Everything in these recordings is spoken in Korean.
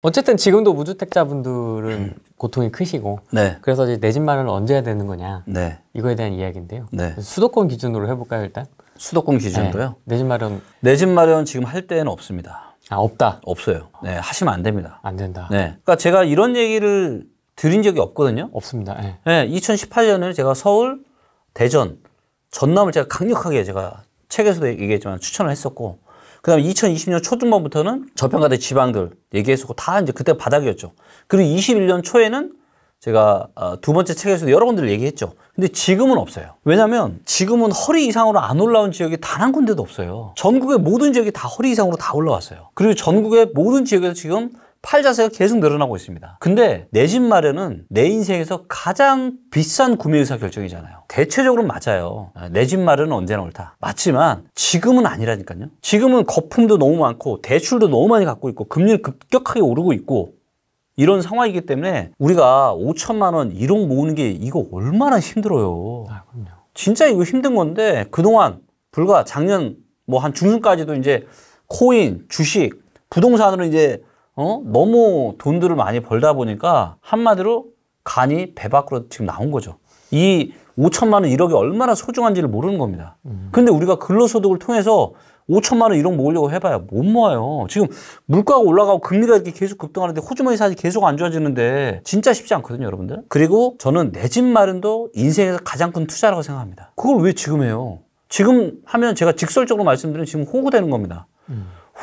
어쨌든 지금도 무주택자분들은 고통이 크시고 네. 그래서 이제 내 집 마련을 언제 해야 되는 거냐 네. 이거에 대한 이야기인데요. 네. 수도권 기준으로 해볼까요 일단? 수도권 기준으로요? 내 집 마련. 내 집 마련 지금 할 때는 없습니다. 아 없다? 없어요. 네, 하시면 안 됩니다. 안 된다. 네. 그러니까 제가 이런 얘기를 드린 적이 없거든요. 없습니다. 네. 네, 2018년에 제가 서울, 대전, 전남을 제가 강력하게 제가 책에서도 얘기했지만 추천을 했었고, 그 다음에 2020년 초중반부터는 저평가된 지방들 얘기했었고, 다 이제 그때 바닥이었죠. 그리고 21년 초에는 제가 두 번째 책에서도 여러 군데를 얘기했죠. 근데 지금은 없어요. 왜냐면 지금은 허리 이상으로 안 올라온 지역이 단 한 군데도 없어요. 전국의 모든 지역이 다 허리 이상으로 다 올라왔어요. 그리고 전국의 모든 지역에서 지금 팔 자세가 계속 늘어나고 있습니다. 근데 내 집 마련은 내 인생에서 가장 비싼 구매 의사 결정이잖아요. 대체적으로 맞아요. 내 집 마련은 언제나 옳다. 맞지만 지금은 아니라니까요. 지금은 거품도 너무 많고 대출도 너무 많이 갖고 있고 금리는 급격하게 오르고 있고 이런 상황이기 때문에 우리가 5천만 원 1억 모으는 게 이거 얼마나 힘들어요. 아, 그럼요. 진짜 이거 힘든 건데 그동안 불과 작년 뭐 한 중순까지도 이제 코인, 주식, 부동산으로 이제 너무 돈들을 많이 벌다 보니까 한마디로 간이 배 밖으로 지금 나온 거죠. 이 5천만 원 1억이 얼마나 소중한지를 모르는 겁니다. 근데 우리가 근로소득을 통해서 5천만 원 1억 모으려고 해봐야 못 모아요. 지금 물가가 올라가고 금리가 이렇게 계속 급등하는데 호주머니 사정이 계속 안 좋아지는데 진짜 쉽지 않거든요, 여러분들. 그리고 저는 내 집 마련도 인생에서 가장 큰 투자라고 생각합니다. 그걸 왜 지금 해요? 지금 하면 제가 직설적으로 말씀드리면 지금 호구되는 겁니다.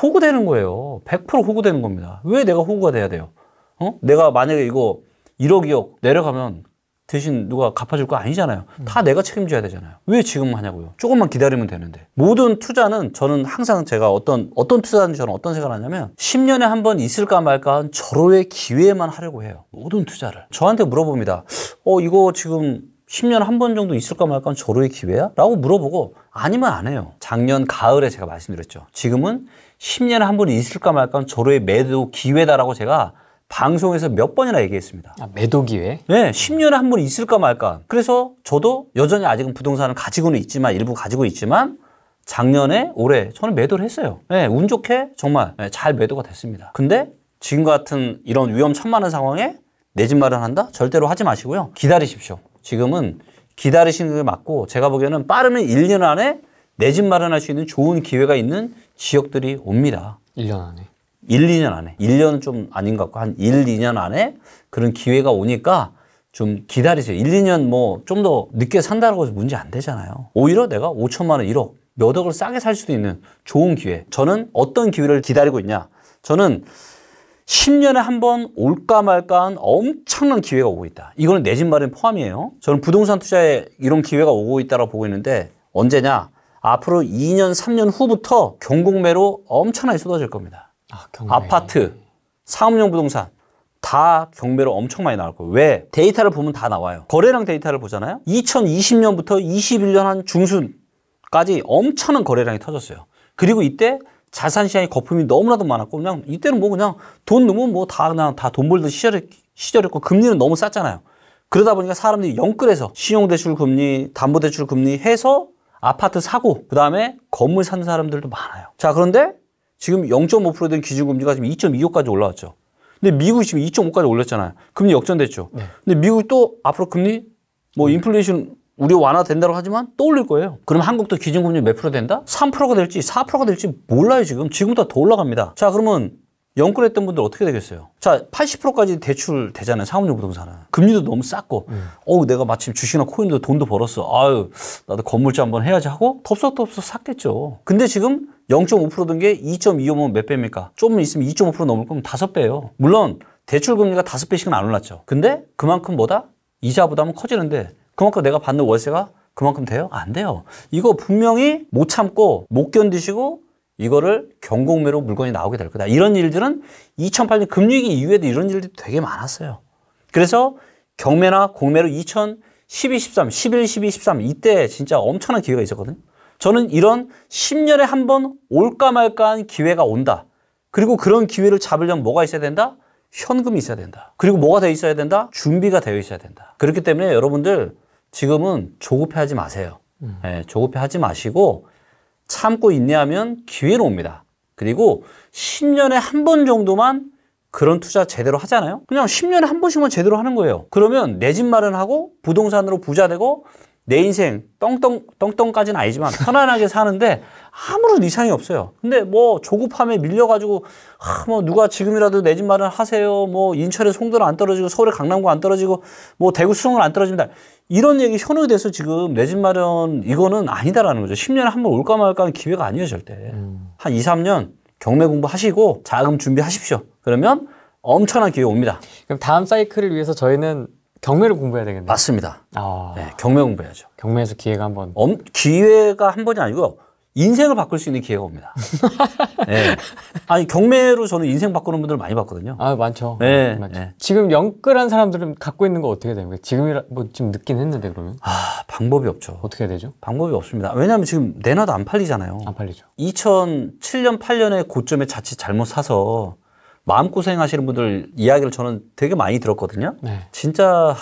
호구되는 거예요. 100% 호구되는 겁니다. 왜 내가 호구가 돼야 돼요? 내가 만약에 이거 1억 2억 내려가면 대신 누가 갚아줄 거 아니잖아요. 다 내가 책임져야 되잖아요. 왜 지금 하냐고요. 조금만 기다리면 되는데. 모든 투자는 저는 항상 제가 어떤 투자든지 저는 어떤 생각을 하냐면 10년에 한 번 있을까 말까 한 절호의 기회만 하려고 해요. 모든 투자를. 저한테 물어봅니다. 이거 지금 10년에 한 번 정도 있을까 말까 한 절호의 기회야? 라고 물어보고 아니면 안 해요. 작년 가을에 제가 말씀드렸죠. 지금은 10년에 한 번 있을까 말까 한 절호의 매도 기회다라고 제가 방송에서 몇 번이나 얘기했습니다. 아, 매도 기회? 네, 10년에 한 번 있을까 말까. 그래서 저도 여전히 아직은 부동산을 가지고는 있지만, 일부 가지고 있지만, 작년에, 올해 저는 매도를 했어요. 네, 운 좋게 정말 잘 매도가 됐습니다. 근데 지금 같은 이런 위험천만한 상황에 내 집 마련한다? 절대로 하지 마시고요. 기다리십시오. 지금은 기다리시는 게 맞고, 제가 보기에는 빠르면 1년 안에 내 집 마련할 수 있는 좋은 기회가 있는 지역들이 옵니다. 1년 안에. 1, 2년 안에. 1년은 좀 아닌 것 같고 한 1, 2년 안에 그런 기회가 오니까 좀 기다리세요. 1, 2년 뭐 좀 더 늦게 산다고 해서 문제 안 되잖아요. 오히려 내가 5천만 원, 1억, 몇 억을 싸게 살 수도 있는 좋은 기회. 저는 어떤 기회를 기다리고 있냐. 저는 10년에 한 번 올까 말까 한 엄청난 기회가 오고 있다. 이거는 내 집 마련 포함이에요. 저는 부동산 투자에 이런 기회가 오고 있다고 보고 있는데 언제냐. 앞으로 2년, 3년 후부터 경공매로 엄청나게 쏟아질 겁니다. 아파트, 상업용 부동산 다 경매로 엄청 많이 나올 거예요. 왜? 데이터를 보면 다 나와요. 거래량 데이터를 보잖아요. 2020년부터 21년 한 중순까지 엄청난 거래량이 터졌어요. 그리고 이때 자산 시장의 거품이 너무나도 많았고 그냥 이때는 뭐 그냥 돈 넣으면 뭐 다 그냥 다 돈 벌던 시절이었고 금리는 너무 쌌잖아요. 그러다 보니까 사람들이 영끌해서 신용대출 금리, 담보대출 금리 해서 아파트 사고 그 다음에 건물 사는 사람들도 많아요. 자, 그런데 지금 0.5% 된 기준금리가 지금 2.25까지 올라왔죠. 근데 미국이 지금 2.5까지 올렸잖아요. 금리 역전됐죠. 네. 근데 미국이 또 앞으로 금리 뭐 인플레이션 우려 완화된다고 하지만 또 올릴 거예요. 그럼 한국도 기준금리 몇 프로 된다? 3%가 될지 4%가 될지 몰라요 지금. 지금보다 더 올라갑니다. 자, 그러면 영끌했던 분들 어떻게 되겠어요? 자, 80%까지 대출 되잖아요. 상업용 부동산은. 금리도 너무 쌌고 내가 마침 주식이나 코인도 돈도 벌었어. 아유, 나도 건물주 한번 해야지 하고 덥석덥석 샀겠죠. 근데 지금 0.5%된 게 2.25면 몇 배입니까? 좀 있으면 2.5% 넘을 거면 5배예요. 물론 대출 금리가 5배씩은 안 올랐죠. 근데 그만큼 뭐다? 이자 부담은 커지는데 그만큼 내가 받는 월세가 그만큼 돼요? 안 돼요. 이거 분명히 못 참고 못 견디시고 이거를 경공매로 물건이 나오게 될 거다. 이런 일들은 2008년 금융위기 이후에도 이런 일들이 되게 많았어요. 그래서 경매나 공매로 2012, 13, 11, 12, 13 이때 진짜 엄청난 기회가 있었거든요. 저는 이런 10년에 한 번 올까 말까한 기회가 온다. 그리고 그런 기회를 잡으려면 뭐가 있어야 된다? 현금이 있어야 된다. 그리고 뭐가 되어 있어야 된다? 준비가 되어 있어야 된다. 그렇기 때문에 여러분들 지금은 조급해하지 마세요. 조급해하지 마시고 참고 인내하면 기회는 옵니다. 그리고 10년에 한 번 정도만 그런 투자 제대로 하잖아요. 그냥 10년에 한 번씩만 제대로 하는 거예요. 그러면 내 집 마련하고 부동산으로 부자 되고 내 인생 떵떵까지는 아니지만 편안하게 사는데 아무런 이상이 없어요. 근데 뭐 조급함에 밀려가지고 뭐 누가 지금이라도 내 집 마련 하세요. 뭐 인천에 송도는 안 떨어지고 서울에 강남구 안 떨어지고 뭐 대구 수성은 안 떨어집니다. 이런 얘기 현혹돼서 지금 내 집 마련 이거는 아니다라는 거죠. 10년에 한 번 올까 말까 하는 기회가 아니에요, 절대. 한 2, 3년 경매 공부하시고 자금 준비하십시오. 그러면 엄청난 기회 옵니다. 그럼 다음 사이클을 위해서 저희는 경매를 공부해야 되겠네요. 맞습니다. 아, 네, 경매 공부해야죠. 경매에서 기회가 한번. 기회가 한 번이 아니고요. 인생을 바꿀 수 있는 기회가 옵니다. 네. 아니 경매로 저는 인생 바꾸는 분들 많이 봤거든요. 아, 많죠. 네, 많죠. 네. 지금 영끌한 사람들은 갖고 있는 거 어떻게 되는 거예요? 지금이라 뭐 지금 늦긴 했는데 그러면 방법이 없죠. 어떻게 해야 되죠? 방법이 없습니다. 왜냐하면 지금 내놔도 안 팔리잖아요. 안 팔리죠. 2007년, 8년에 고점에 자칫 잘못 사서 마음고생 하시는 분들 이야기를 저는 되게 많이 들었거든요. 네. 진짜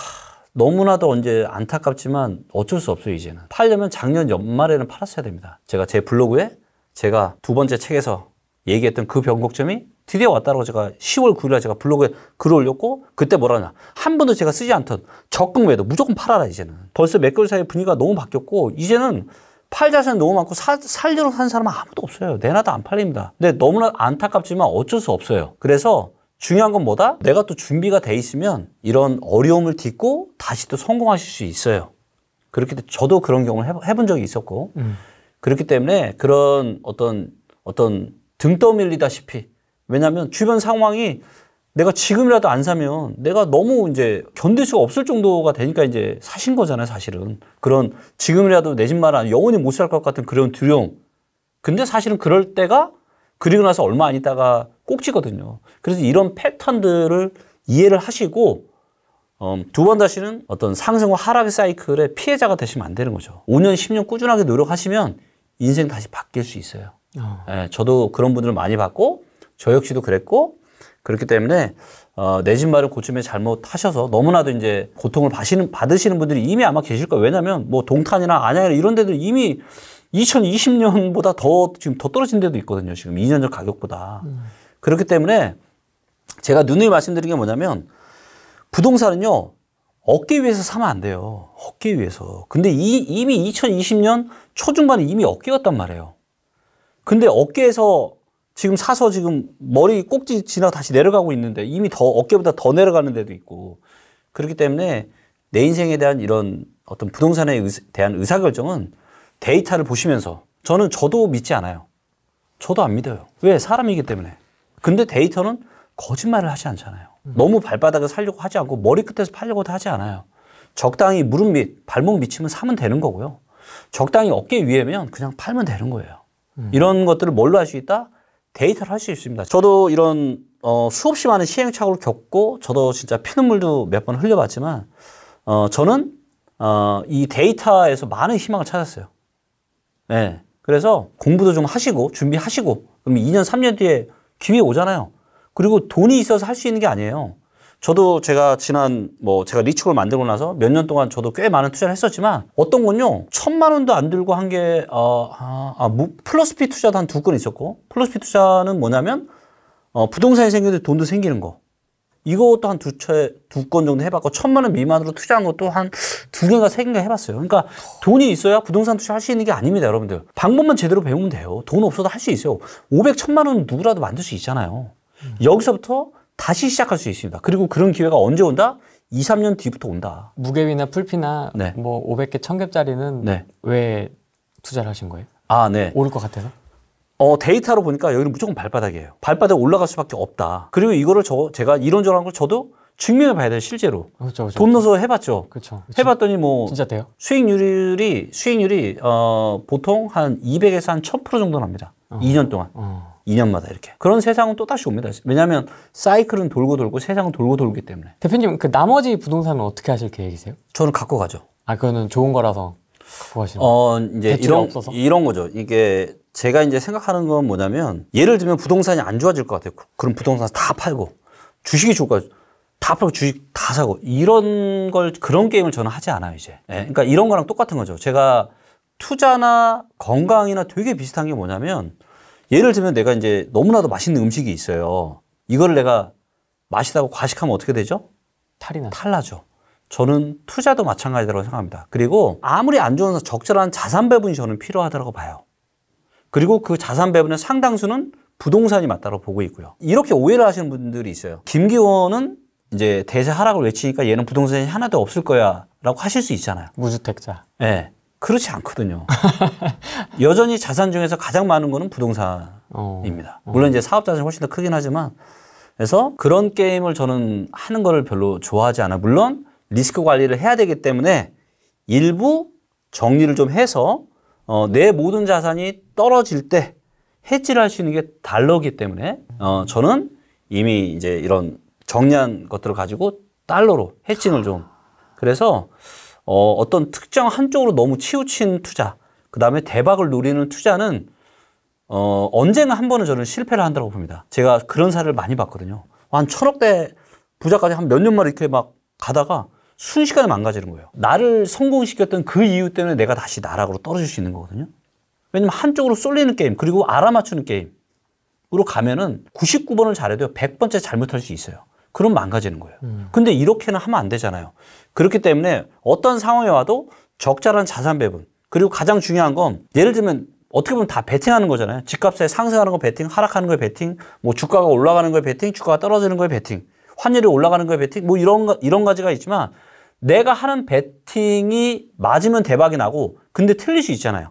너무나도 언제 안타깝지만 어쩔 수 없어요, 이제는. 팔려면 작년 연말에는 팔았어야 됩니다. 제가 제 블로그에 제가 두 번째 책에서 얘기했던 그 변곡점이 드디어 왔다고 제가 10월 9일에 제가 블로그에 글을 올렸고 그때 뭐라 하냐. 한 번도 제가 쓰지 않던 적극 매도 무조건 팔아라, 이제는. 벌써 몇 개월 사이에 분위기가 너무 바뀌었고 이제는 팔 자세는 너무 많고 살려고 사는 사람은 아무도 없어요. 내놔도 안 팔립니다. 근데 너무나 안타깝지만 어쩔 수 없어요. 그래서 중요한 건 뭐다? 내가 또 준비가 돼 있으면 이런 어려움을 딛고 다시 또 성공하실 수 있어요. 그렇기 때문에 저도 그런 경험을 해본 적이 있었고 그렇기 때문에 그런 어떤 등 떠밀리다시피 왜냐하면 주변 상황이 내가 지금이라도 안 사면 내가 너무 이제 견딜 수가 없을 정도가 되니까 이제 사신 거잖아요, 사실은. 그런 지금이라도 내 집 마련 영원히 못 살 것 같은 그런 두려움. 근데 사실은 그럴 때가 그리고 나서 얼마 안 있다가 꼭지거든요. 그래서 이런 패턴들을 이해를 하시고 두 번 다시는 어떤 상승과 하락의 사이클의 피해자가 되시면 안 되는 거죠. 5년, 10년 꾸준하게 노력하시면 인생 다시 바뀔 수 있어요. 네, 저도 그런 분들을 많이 봤고 저 역시도 그랬고 그렇기 때문에 내 집 마련 고점에 잘못하셔서 너무나도 이제 고통을 받으시는 분들이 이미 아마 계실 거예요. 왜냐하면 뭐 동탄이나 안양이나 이런 데들 이미 2020년보다 지금 더 떨어진 데도 있거든요. 지금 2년 전 가격보다. 그렇기 때문에 제가 누누이 말씀드린 게 뭐냐면 부동산은요. 얻기 위해서 사면 안 돼요. 얻기 위해서. 근데 이미 2020년 초중반에 이미 얻기였단 말이에요. 근데 어깨에서 지금 사서 지금 머리 꼭지 지나 다시 내려가고 있는데 이미 어깨보다 더 내려가는 데도 있고 그렇기 때문에 내 인생에 대한 이런 어떤 부동산에 대한 의사결정은 데이터를 보시면서 저도 믿지 않아요. 저도 안 믿어요. 왜? 사람이기 때문에. 근데 데이터는 거짓말을 하지 않잖아요. 너무 발바닥을 살려고 하지 않고 머리끝에서 팔려고도 하지 않아요. 적당히 무릎 밑, 발목 밑이면 사면 되는 거고요. 적당히 어깨 위에면 그냥 팔면 되는 거예요. 이런 것들을 뭘로 할 수 있다? 데이터를 할 수 있습니다. 저도 이런 수없이 많은 시행착오를 겪고 저도 진짜 피눈물도 몇 번 흘려봤지만 저는 이 데이터에서 많은 희망을 찾았어요. 네. 그래서 공부도 좀 하시고 준비하시고 그럼 2년 3년 뒤에 기회 오잖아요. 그리고 돈이 있어서 할 수 있는 게 아니에요. 저도 제가 제가 리츠골 만들고 나서 몇 년 동안 저도 꽤 많은 투자를 했었지만 어떤 건요 1,000만 원도 안 들고 한 게 플러스피 투자도 한 2건 있었고 플러스피 투자는 뭐냐면 부동산이 생기는데 돈도 생기는 거 이것도 한 2건 정도 해봤고 1,000만 원 미만으로 투자한 것도 한 2개인가 3개인가 해봤어요. 그러니까 돈이 있어야 부동산 투자 할 수 있는 게 아닙니다, 여러분들. 방법만 제대로 배우면 돼요. 돈 없어도 할 수 있어요. 500, 1,000만 원은 누구라도 만들 수 있잖아요. 여기서부터 다시 시작할 수 있습니다. 그리고 그런 기회가 언제 온다? 2, 3년 뒤부터 온다. 무개비나 풀피나 네. 뭐 500개, 1000개짜리는 네. 왜 투자를 하신 거예요? 네. 오를 것 같아서? 데이터로 보니까 여기는 무조건 발바닥이에요. 발바닥 올라갈 수밖에 없다. 그리고 이거를 제가 이런저런 걸 저도 증명해 봐야 돼요, 실제로. 그렇죠. 돈 넣어서 해봤죠. 그렇죠. 해봤더니 진짜 돼요? 수익률이 보통 한 200에서 한 1000% 정도 납니다. 2년 동안. 2년마다 이렇게. 그런 세상은 또 다시 옵니다. 왜냐하면 사이클은 돌고 돌고 세상은 돌고 돌기 때문에. 대표님, 그 나머지 부동산은 어떻게 하실 계획이세요? 저는 갖고 가죠. 그거는 좋은 거라서 갖고 가시는 거예요? 이제 이런 거죠. 이게 제가 이제 생각하는 건 뭐냐면 예를 들면 부동산이 안 좋아질 것 같아요. 그럼 부동산 다 팔고 주식이 좋을 것 같아요. 다 팔고 주식 다 사고 그런 게임을 저는 하지 않아요, 이제. 네, 그러니까 이런 거랑 똑같은 거죠. 제가 투자나 건강이나 되게 비슷한 게 뭐냐면 예를 들면 내가 이제 너무나도 맛있는 음식이 있어요. 이거를 내가 마시다가 과식하면 어떻게 되죠? 탈이 나. 탈나죠. 저는 투자도 마찬가지라고 생각합니다. 그리고 아무리 안 좋은 적절한 자산 배분이 저는 필요하다고 봐요. 그리고 그 자산 배분의 상당수는 부동산이 맞다고 보고 있고요. 이렇게 오해를 하시는 분들이 있어요. 김기원은 이제 대세 하락을 외치니까 얘는 부동산이 하나도 없을 거야 라고 하실 수 있잖아요. 무주택자. 네. 그렇지 않거든요. 여전히 자산 중에서 가장 많은 거는 부동산입니다. 물론 이제 사업 자산이 훨씬 더 크긴 하지만 그래서 그런 게임을 저는 하는 거를 별로 좋아하지 않아요. 물론 리스크 관리를 해야 되기 때문에 일부 정리를 좀 해서 내 모든 자산이 떨어질 때 해지를 할 수 있는 게 달러이기 때문에 저는 이미 이제 이런 정리한 것들을 가지고 달러로 해칭을 좀 그래서 어떤 특정 한쪽으로 너무 치우친 투자 그 다음에 대박을 노리는 투자는 언젠가 한 번은 저는 실패를 한다고 봅니다. 제가 그런 사례를 많이 봤거든요. 한 1000억대 부자까지 한 몇 년 만에 이렇게 막 가다가 순식간에 망가지는 거예요. 나를 성공시켰던 그 이유 때문에 내가 다시 나락으로 떨어질 수 있는 거거든요. 왜냐면 한쪽으로 쏠리는 게임 그리고 알아맞추는 게임으로 가면은 99번을 잘해도 100번째 잘못할 수 있어요. 그럼 망가지는 거예요. 근데 이렇게는 하면 안 되잖아요. 그렇기 때문에 어떤 상황에 와도 적절한 자산 배분 그리고 가장 중요한 건 예를 들면 어떻게 보면 다 베팅하는 거잖아요. 집값에 상승하는 거 베팅, 하락하는 거 베팅, 뭐 주가가 올라가는 거에 베팅, 주가가 떨어지는 거에 베팅, 환율이 올라가는 거에 베팅, 뭐 이런 가지가 있지만 내가 하는 베팅이 맞으면 대박이 나고 근데 틀릴 수 있잖아요.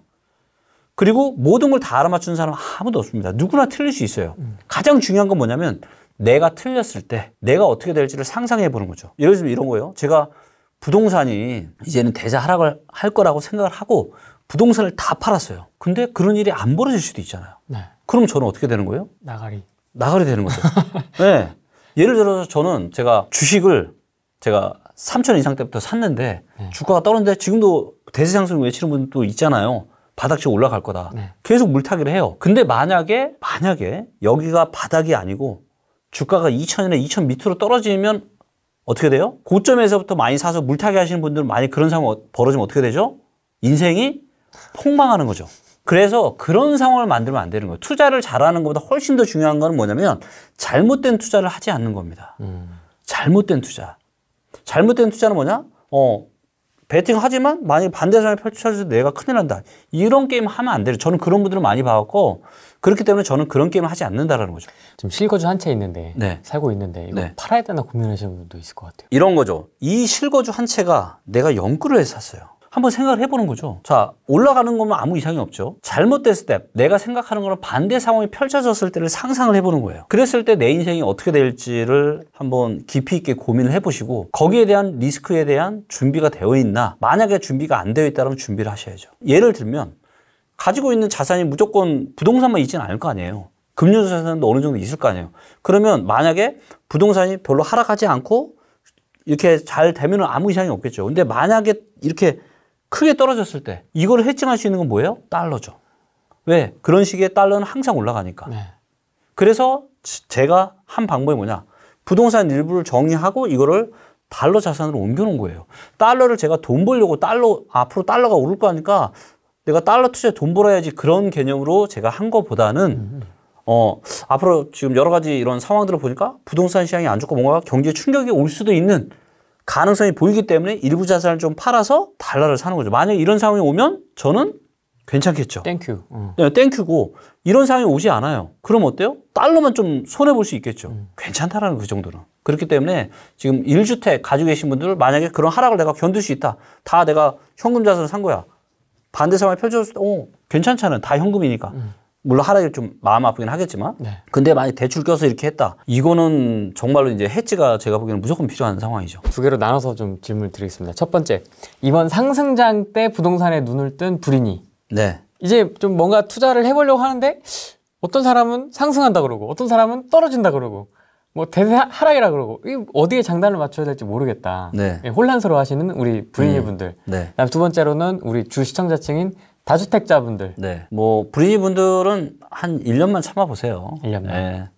그리고 모든 걸 다 알아맞추는 사람은 아무도 없습니다. 누구나 틀릴 수 있어요. 가장 중요한 건 뭐냐면 내가 틀렸을 때 내가 어떻게 될지를 상상해 보는 거죠. 예를 들면 이런 거예요. 제가 부동산이 이제는 대자 하락을 할 거라고 생각을 하고 부동산을 다 팔았어요. 근데 그런 일이 안 벌어질 수도 있잖아요. 네. 그럼 저는 어떻게 되는 거예요? 나가리 되는 거죠. 네. 예를 들어서 저는 제가 주식을 제가 3천 이상 때부터 샀는데 네. 주가가 떨어졌는데 지금도 대세 상승 외치는 분도 있잖아요. 바닥치 올라갈 거다. 네. 계속 물타기를 해요. 근데 만약에 여기가 바닥이 아니고 주가가 2천이나 2천 밑으로 떨어지면 어떻게 돼요? 고점에서부터 많이 사서 물타기 하시는 분들은 만약 그런 상황 벌어지면 어떻게 되죠? 인생이 폭망하는 거죠. 그래서 그런 상황을 만들면 안 되는 거예요. 투자를 잘하는 것보다 훨씬 더 중요한 건 뭐냐면 잘못된 투자를 하지 않는 겁니다. 잘못된 투자. 잘못된 투자는 뭐냐? 베팅하지만 만약에 반대 상황이 펼쳐져서 내가 큰일 난다. 이런 게임 하면 안 돼요. 저는 그런 분들을 많이 봐왔고 그렇기 때문에 저는 그런 게임을 하지 않는다라는 거죠. 지금 실거주 한 채 있는데 네. 살고 있는데 이거 네. 팔아야 되나 고민하시는 분도 있을 것 같아요. 이런 거죠. 이 실거주 한 채가 내가 연구를 해서 샀어요. 한번 생각을 해보는 거죠. 자, 올라가는 거면 아무 이상이 없죠. 잘못됐을 때 내가 생각하는 거랑 반대 상황이 펼쳐졌을 때를 상상을 해보는 거예요. 그랬을 때 내 인생이 어떻게 될지를 한번 깊이 있게 고민을 해보시고 거기에 대한 리스크에 대한 준비가 되어 있나. 만약에 준비가 안 되어 있다면 준비를 하셔야죠. 예를 들면 가지고 있는 자산이 무조건 부동산만 있지는 않을 거 아니에요. 금융자산도 어느 정도 있을 거 아니에요. 그러면 만약에 부동산이 별로 하락하지 않고 이렇게 잘 되면 아무 이상이 없겠죠. 근데 만약에 이렇게 크게 떨어졌을 때 이거를 해칭할 수 있는 건 뭐예요? 달러죠. 왜? 그런 식의 달러는 항상 올라가니까. 네. 그래서 제가 한 방법이 뭐냐? 부동산 일부를 정리하고 이거를 달러 자산으로 옮겨놓은 거예요. 달러를 제가 돈 벌려고 앞으로 달러가 오를 거니까 내가 달러 투자에 돈 벌어야지 그런 개념으로 제가 한 거보다는 앞으로 지금 여러 가지 이런 상황들을 보니까 부동산 시장이 안 좋고 뭔가 경제 충격이 올 수도 있는 가능성이 보이기 때문에 일부 자산을 좀 팔아서 달러를 사는 거죠. 만약에 이런 상황이 오면 저는 괜찮겠죠. 땡큐. 네, 땡큐고 이런 상황이 오지 않아요. 그럼 어때요? 달러만 좀 손해볼 수 있겠죠. 괜찮다라는 그 정도는. 그렇기 때문에 지금 1주택 가지고 계신 분들 만약에 그런 하락을 내가 견딜 수 있다. 다 내가 현금 자산을 산 거야. 반대 상황이 펼쳐졌을 때 괜찮잖아요. 다 현금이니까. 물론 하락이 좀 마음 아프긴 하겠지만. 네. 근데 만약에 대출 껴서 이렇게 했다. 이거는 정말로 이제 해지가 제가 보기에는 무조건 필요한 상황이죠. 두 개로 나눠서 좀 질문을 드리겠습니다. 첫 번째, 이번 상승장 때 부동산에 눈을 뜬 불인이. 네. 이제 좀 뭔가 투자를 해보려고 하는데 어떤 사람은 상승한다 그러고 어떤 사람은 떨어진다 그러고 뭐 대세 하락이라 그러고 어디에 장단을 맞춰야 될지 모르겠다. 네. 혼란스러워 하시는 우리 불인이 분들. 네. 그다음 두 번째로는 우리 주 시청자층인 다주택자분들. 네. 뭐 불인이 분들은 한 1년만 참아보세요. 1년만. 네.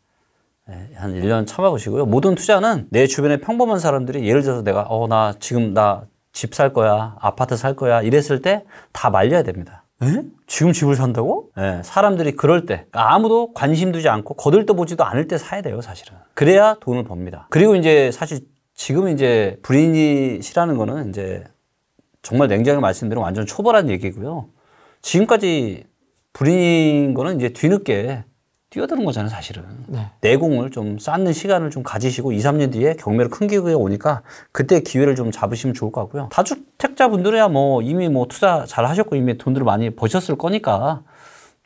네, 한 1년 참아보시고요. 모든 투자는 내 주변에 평범한 사람들이 예를 들어서 내가 나 지금 나 집 살 거야, 아파트 살 거야 이랬을 때 다 말려야 됩니다. 에? 지금 집을 산다고? 예, 사람들이 그럴 때 아무도 관심 두지 않고 거들떠보지도 않을 때 사야 돼요, 사실은. 그래야 돈을 법니다. 그리고 이제 사실 지금 이제 불이닛이라는 거는 이제 정말 냉정하게 말씀드리면 완전 초보란 얘기고요. 지금까지 불이닛인 거는 이제 뒤늦게 뛰어드는 거잖아요, 사실은. 네. 내공을 좀 쌓는 시간을 좀 가지시고 2, 3년 뒤에 경매로 큰 기회가 오니까 그때 기회를 좀 잡으시면 좋을 것 같고요. 다주택자분들이야 뭐 이미 뭐 투자 잘 하셨고 이미 돈들을 많이 버셨을 거니까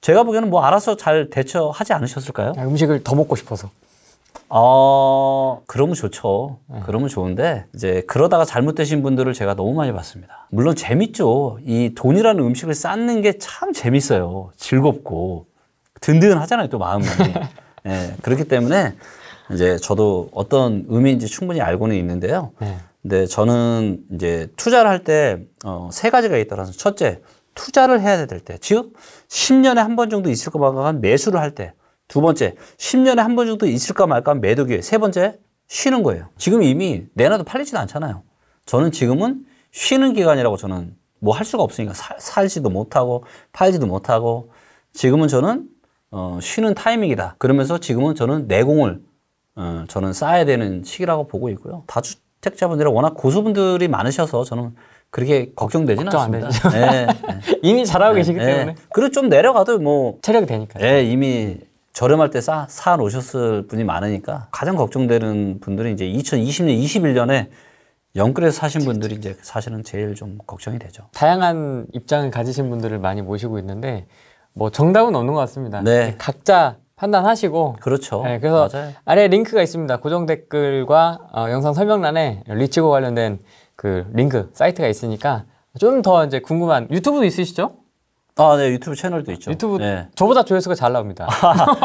제가 보기에는 뭐 알아서 잘 대처하지 않으셨을까요? 음식을 더 먹고 싶어서. 그러면 좋죠. 그러면 좋은데, 이제 그러다가 잘못되신 분들을 제가 너무 많이 봤습니다. 물론 재밌죠. 이 돈이라는 음식을 쌓는 게 참 재밌어요. 즐겁고. 든든하잖아요, 또 마음이. 예, 그렇기 때문에 이제 저도 어떤 의미인지 충분히 알고는 있는데요. 네. 근데 저는 이제 투자를 할 때, 세 가지가 있더라서 첫째, 투자를 해야 될 때. 즉, 10년에 한 번 정도 있을까 말까 한 매수를 할 때. 두 번째, 10년에 한 번 정도 있을까 말까 한 매도 기회. 세 번째, 쉬는 거예요. 지금 이미 내놔도 팔리지도 않잖아요. 저는 지금은 쉬는 기간이라고 저는 뭐 할 수가 없으니까 살지도 못하고 팔지도 못하고 지금은 저는 쉬는 타이밍이다. 그러면서 지금은 저는 내공을 저는 쌓아야 되는 시기라고 보고 있고요. 다주택자분들이 워낙 고수분들이 많으셔서 저는 그렇게 걱정되지는 걱정 안 않습니다. 네, 네. 이미 잘하고 계시기 네. 때문에. 그리고 좀 내려가도 뭐 체력이 되니까. 예, 이미 저렴할 때 사 놓으셨을 분이 많으니까 가장 걱정되는 분들이 이제 2020년, 21년에 영끌에서 사신 분들이 이제 사실은 제일 좀 걱정이 되죠. 다양한 입장을 가지신 분들을 많이 모시고 있는데 뭐 정답은 없는 것 같습니다. 네. 각자 판단하시고. 그렇죠. 네, 그래서 맞아요. 아래 링크가 있습니다. 고정 댓글과 영상 설명란에 리치고 관련된 그 링크 사이트가 있으니까 좀 더 이제 궁금한 유튜브도 있으시죠? 네, 유튜브 채널도 있죠. 유튜브 네. 저보다 조회수가 잘 나옵니다.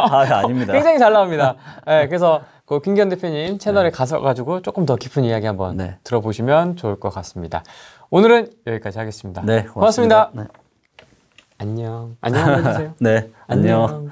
아닙니다. 굉장히 잘 나옵니다. 네, 그래서 그 김기현 대표님 채널에 가셔가지고 조금 더 깊은 이야기 한번 네. 들어보시면 좋을 것 같습니다. 오늘은 여기까지 하겠습니다. 네, 고맙습니다. 네. 안녕. 안녕 해주세요. 네, 안녕.